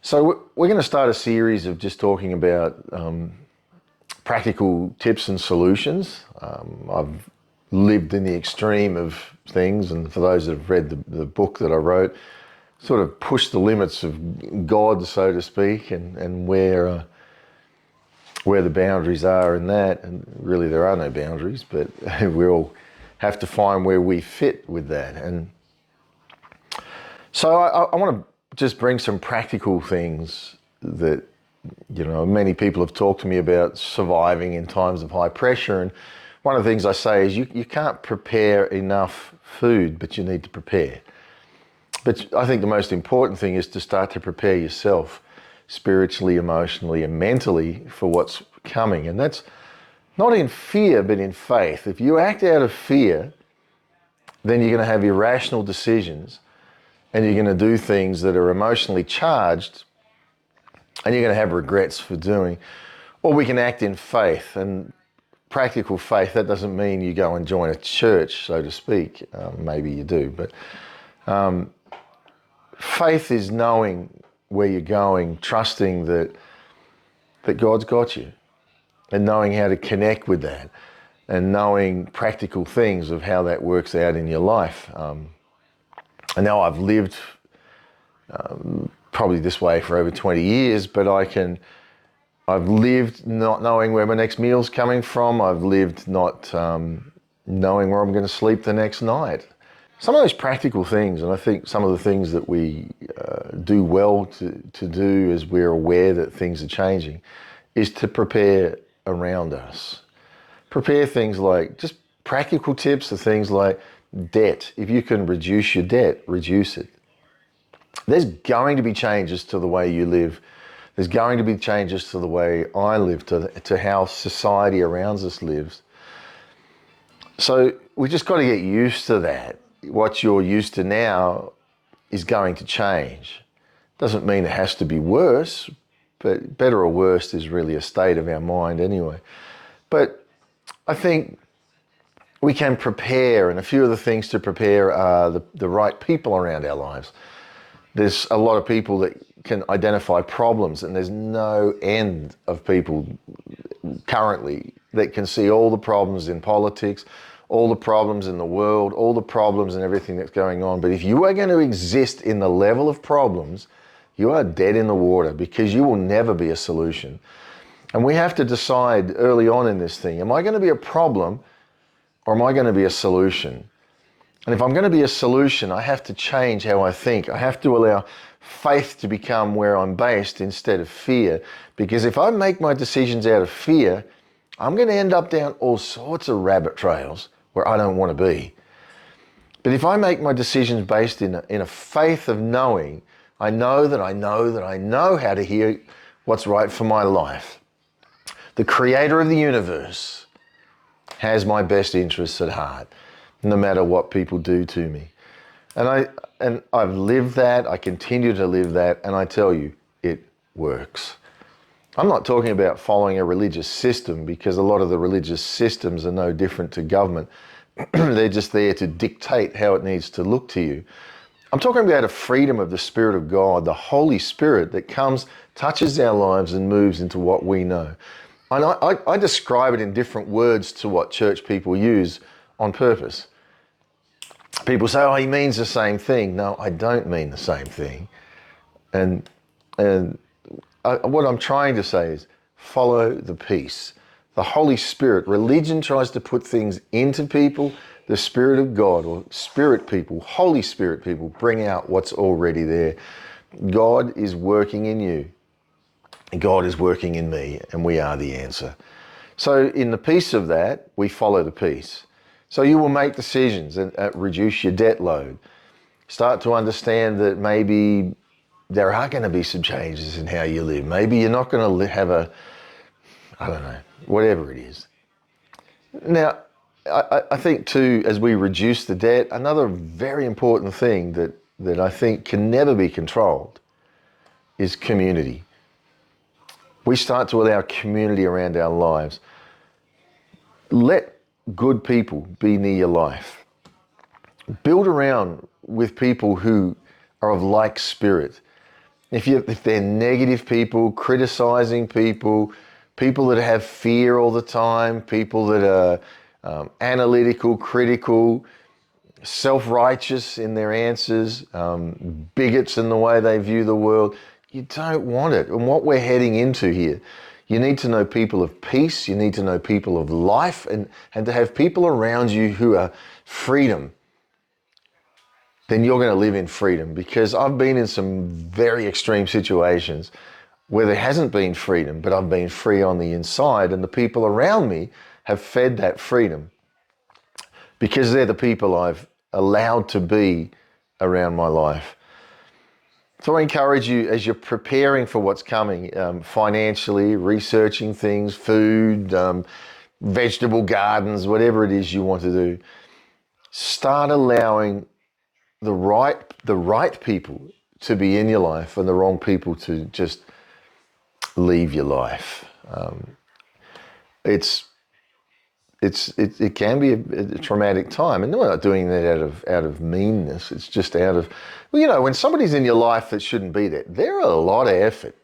So we're going to start a series of just talking about practical tips and solutions. I've lived in the extreme of things, and for those that have read the book that I wrote, sort of pushed the limits of God, so to speak, and where the boundaries are in that. And really there are no boundaries, but we all have to find where we fit with that. And so I want to just bring some practical things that, many people have talked to me about surviving in times of high pressure. And one of the things I say is you can't prepare enough food, but you need to prepare. But I think the most important thing is to start to prepare yourself spiritually, emotionally, and mentally for what's coming. And that's not in fear, but in faith. If you act out of fear, then you're going to have irrational decisions and you're going to do things that are emotionally charged and you're going to have regrets for doing. Or we can act in faith, and practical faith, that doesn't mean you go and join a church, so to speak. Maybe you do, but faith is knowing where you're going, trusting that God's got you, and knowing how to connect with that, and knowing practical things of how that works out in your life. I know I've lived probably this way for over 20 years, but I've lived not knowing where my next meal's coming from. I've lived not knowing where I'm going to sleep the next night. Some of those practical things, and I think some of the things that we do well to do as we're aware that things are changing, is to prepare around us. Prepare things like, just practical tips of things like debt. If you can reduce your debt, reduce it. There's going to be changes to the way you live. There's going to be changes to the way I live, to how society around us lives. So we just got to get used to that. What you're used to now is going to change. Doesn't mean it has to be worse, but better or worse is really a state of our mind anyway. But I think we can prepare, and a few of the things to prepare are the right people around our lives. There's a lot of people that can identify problems, and there's no end of people currently that can see all the problems in politics, all the problems in the world, all the problems and everything that's going on. But if you are going to exist in the level of problems, you are dead in the water, because you will never be a solution. And we have to decide early on in this thing, am I going to be a problem or am I going to be a solution? And if I'm going to be a solution, I have to change how I think. I have to allow faith to become where I'm based instead of fear. Because if I make my decisions out of fear, I'm going to end up down all sorts of rabbit trails where I don't want to be. But if I make my decisions based in a faith of knowing, I know that I know that I know how to hear what's right for my life. The creator of the universe has my best interests at heart, no matter what people do to me. And I've lived that, I continue to live that, and I tell you, it works. I'm not talking about following a religious system, because a lot of the religious systems are no different to government. They're just there to dictate how it needs to look to you. I'm talking about a freedom of the Spirit of God, the Holy Spirit that comes, touches our lives and moves into what we know. And I describe it in different words to what church people use on purpose. People say, oh, he means the same thing. No, I don't mean the same thing. And what I'm trying to say is follow the peace. The Holy Spirit. Religion tries to put things into people. The Spirit of God, or Spirit people, Holy Spirit people, bring out what's already there. God is working in you. God is working in me, and we are the answer. So in the peace of that, we follow the peace. So you will make decisions and reduce your debt load. Start to understand that maybe there are going to be some changes in how you live. Maybe you're not going to have whatever it is. Now, I think too, as we reduce the debt, another very important thing that I think can never be controlled is community. We start to allow community around our lives. Let good people be near your life. Build around with people who are of like spirit. If they're negative people, criticizing people, people that have fear all the time, people that are analytical, critical, self-righteous in their answers, bigots in the way they view the world, you don't want it. And what we're heading into here, you need to know people of peace, you need to know people of life, and to have people around you who are freedom. Then you're going to live in freedom, because I've been in some very extreme situations where there hasn't been freedom, but I've been free on the inside, and the people around me have fed that freedom because they're the people I've allowed to be around my life. So I encourage you, as you're preparing for what's coming, financially, researching things, food, vegetable gardens, whatever it is you want to do, start allowing the right people to be in your life and the wrong people to just leave your life. It can be a traumatic time, and we're not doing that out of meanness. It's just out of, well, when somebody's in your life that shouldn't be there, there are a lot of effort.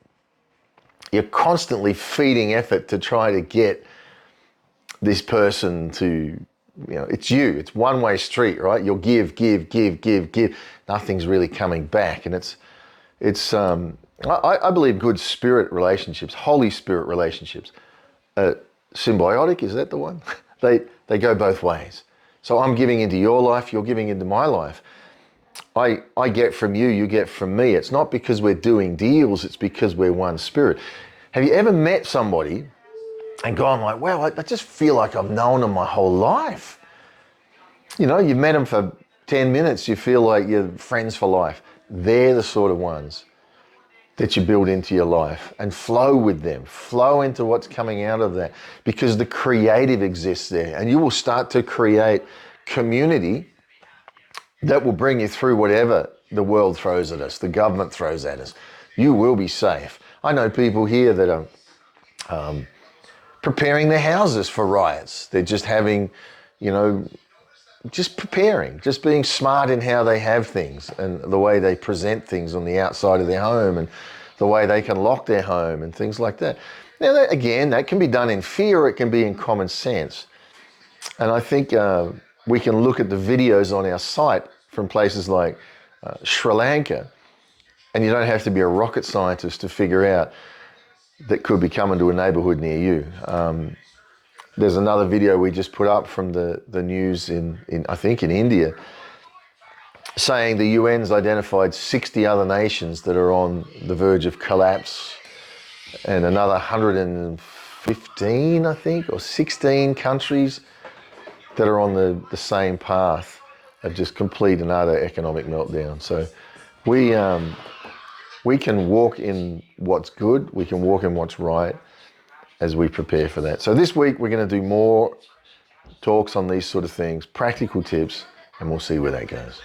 You're constantly feeding effort to try to get this person to, it's you. It's one-way street, right? You'll give. Nothing's really coming back, and I believe good spirit relationships, Holy Spirit relationships, symbiotic, is that the one? They go both ways. So I'm giving into your life, you're giving into my life. I get from you, you get from me. It's not because we're doing deals, it's because we're one spirit. Have you ever met somebody and gone like, wow, I just feel like I've known them my whole life? You've met them for 10 minutes, you feel like you're friends for life. They're the sort of ones that you build into your life, and flow with them, flow into what's coming out of that, because the creative exists there, and you will start to create community that will bring you through whatever the world throws at us, the government throws at us. You will be safe. I know people here that are preparing their houses for riots. They're just having, just preparing, just being smart in how they have things and the way they present things on the outside of their home and the way they can lock their home and things like that. Now, that can be done in fear, or it can be in common sense. And I think we can look at the videos on our site from places like Sri Lanka, and you don't have to be a rocket scientist to figure out that could be coming to a neighborhood near you. There's another video we just put up from the news in I think in India, saying the UN's identified 60 other nations that are on the verge of collapse, and another 115, I think, or 16 countries that are on the same path of just complete and utter economic meltdown. So we can walk in what's good, we can walk in what's right as we prepare for that. So this week we're going to do more talks on these sort of things, practical tips, and we'll see where that goes.